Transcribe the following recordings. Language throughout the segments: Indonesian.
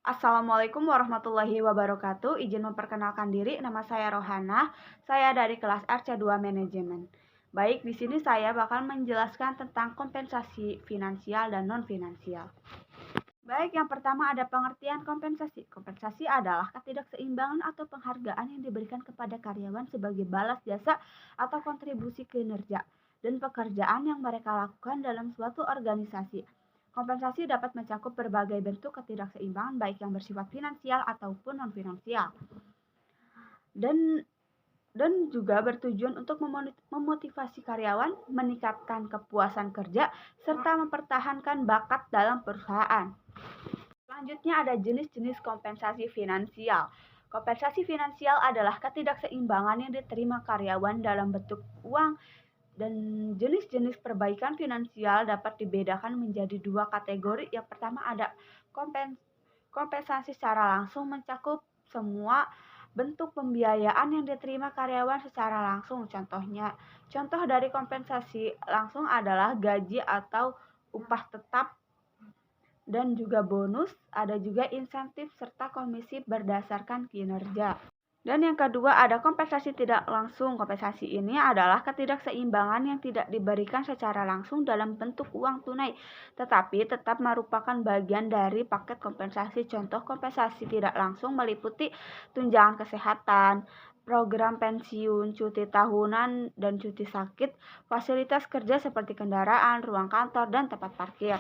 Assalamualaikum warahmatullahi wabarakatuh. Izin memperkenalkan diri, nama saya Rohana. Saya dari kelas RC2 Manajemen. Baik, di sini saya bakal menjelaskan tentang kompensasi finansial dan non-finansial. Baik, yang pertama ada pengertian kompensasi. Kompensasi adalah ketidakseimbangan atau penghargaan yang diberikan kepada karyawan sebagai balas jasa atau kontribusi kinerja dan pekerjaan yang mereka lakukan dalam suatu organisasi. Kompensasi dapat mencakup berbagai bentuk ketidakseimbangan baik yang bersifat finansial ataupun non-finansial. Dan juga bertujuan untuk memotivasi karyawan, meningkatkan kepuasan kerja, serta mempertahankan bakat dalam perusahaan. Selanjutnya ada jenis-jenis kompensasi finansial. Kompensasi finansial adalah ketidakseimbangan yang diterima karyawan dalam bentuk uang, dan jenis-jenis perbaikan finansial dapat dibedakan menjadi dua kategori. Yang pertama ada kompensasi secara langsung, mencakup semua bentuk pembiayaan yang diterima karyawan secara langsung. Contoh dari kompensasi langsung adalah gaji atau upah tetap, dan juga bonus, ada juga insentif serta komisi berdasarkan kinerja. Dan yang kedua ada kompensasi tidak langsung. Kompensasi ini adalah ketidakseimbangan yang tidak diberikan secara langsung dalam bentuk uang tunai, tetapi tetap merupakan bagian dari paket kompensasi. Contoh kompensasi tidak langsung meliputi tunjangan kesehatan, program pensiun, cuti tahunan dan cuti sakit, fasilitas kerja seperti kendaraan, ruang kantor, dan tempat parkir.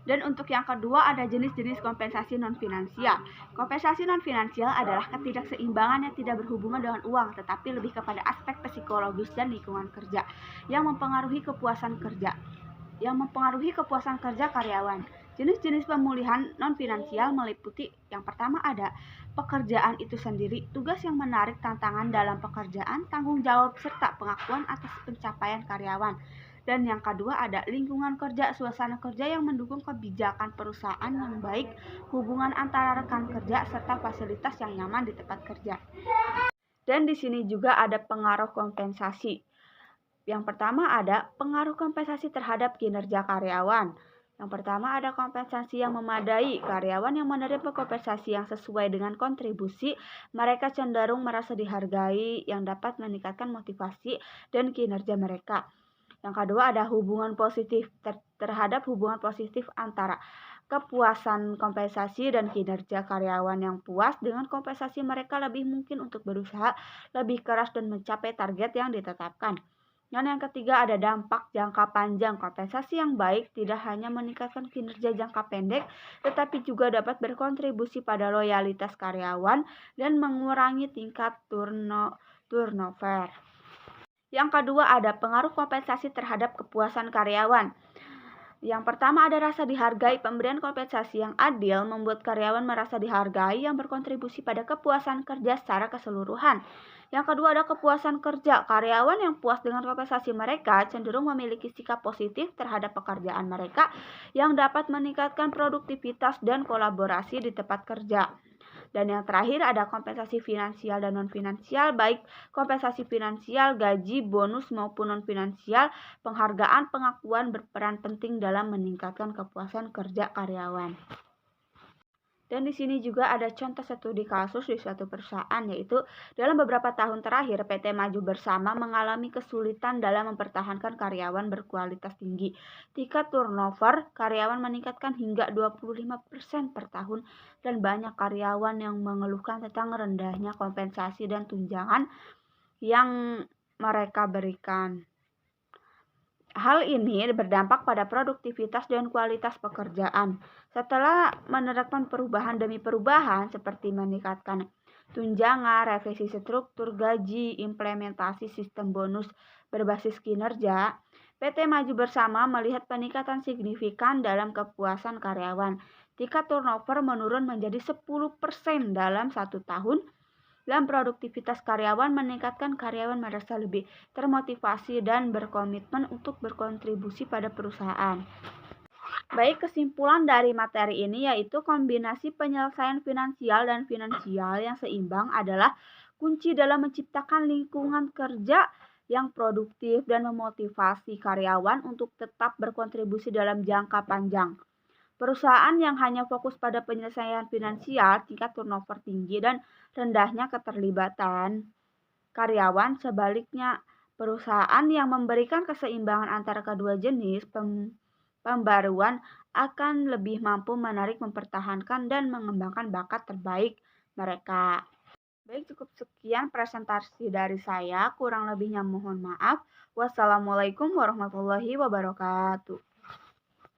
Dan untuk yang kedua ada jenis-jenis kompensasi non-finansial. Kompensasi non-finansial adalah ketidakseimbangan yang tidak berhubungan dengan uang, tetapi lebih kepada aspek psikologis dan lingkungan kerja yang mempengaruhi kepuasan kerja karyawan. Jenis-jenis pemulihan non-finansial meliputi yang pertama ada pekerjaan itu sendiri, tugas yang menarik, tantangan dalam pekerjaan, tanggung jawab serta pengakuan atas pencapaian karyawan. Dan yang kedua ada lingkungan kerja, suasana kerja yang mendukung kebijakan perusahaan yang baik, hubungan antara rekan kerja, serta fasilitas yang nyaman di tempat kerja. Dan di sini juga ada pengaruh kompensasi. Yang pertama ada pengaruh kompensasi terhadap kinerja karyawan. Yang pertama ada kompensasi yang memadai. Karyawan yang menerima kompensasi yang sesuai dengan kontribusi, mereka cenderung merasa dihargai, yang dapat meningkatkan motivasi dan kinerja mereka. Yang kedua ada hubungan positif terhadap hubungan positif antara kepuasan kompensasi dan kinerja. Karyawan yang puas dengan kompensasi, mereka lebih mungkin untuk berusaha lebih keras dan mencapai target yang ditetapkan. Dan yang ketiga ada dampak jangka panjang. Kompensasi yang baik tidak hanya meningkatkan kinerja jangka pendek, tetapi juga dapat berkontribusi pada loyalitas karyawan dan mengurangi tingkat turnover. Yang kedua ada pengaruh kompensasi terhadap kepuasan karyawan. Yang pertama ada rasa dihargai. Pemberian kompensasi yang adil membuat karyawan merasa dihargai, yang berkontribusi pada kepuasan kerja secara keseluruhan. Yang kedua ada kepuasan kerja. Karyawan yang puas dengan kompensasi mereka cenderung memiliki sikap positif terhadap pekerjaan mereka, yang dapat meningkatkan produktivitas dan kolaborasi di tempat kerja. Dan yang terakhir ada kompensasi finansial dan non-finansial. Baik kompensasi finansial, gaji, bonus maupun non-finansial, penghargaan, pengakuan berperan penting dalam meningkatkan kepuasan kerja karyawan. Dan di sini juga ada contoh studi kasus di suatu perusahaan, yaitu dalam beberapa tahun terakhir PT Maju Bersama mengalami kesulitan dalam mempertahankan karyawan berkualitas tinggi. Tingkat turnover karyawan meningkatkan hingga 25% per tahun, dan banyak karyawan yang mengeluhkan tentang rendahnya kompensasi dan tunjangan yang mereka berikan. Hal ini berdampak pada produktivitas dan kualitas pekerjaan. Setelah menerapkan perubahan demi perubahan seperti meningkatkan tunjangan, revisi struktur gaji, implementasi sistem bonus berbasis kinerja, PT Maju Bersama melihat peningkatan signifikan dalam kepuasan karyawan. Tingkat turnover menurun menjadi 10% dalam 1 tahun. Dalam produktivitas karyawan meningkatkan, karyawan merasa lebih termotivasi dan berkomitmen untuk berkontribusi pada perusahaan. Baik, kesimpulan dari materi ini yaitu kombinasi penyelesaian finansial dan finansial yang seimbang adalah kunci dalam menciptakan lingkungan kerja yang produktif dan memotivasi karyawan untuk tetap berkontribusi dalam jangka panjang. Perusahaan yang hanya fokus pada penyelesaian finansial, tingkat turnover tinggi, dan rendahnya keterlibatan karyawan. Sebaliknya, perusahaan yang memberikan keseimbangan antara kedua jenis pembaruan akan lebih mampu menarik, mempertahankan, dan mengembangkan bakat terbaik mereka. Baik, cukup sekian presentasi dari saya. Kurang lebihnya mohon maaf. Wassalamualaikum warahmatullahi wabarakatuh.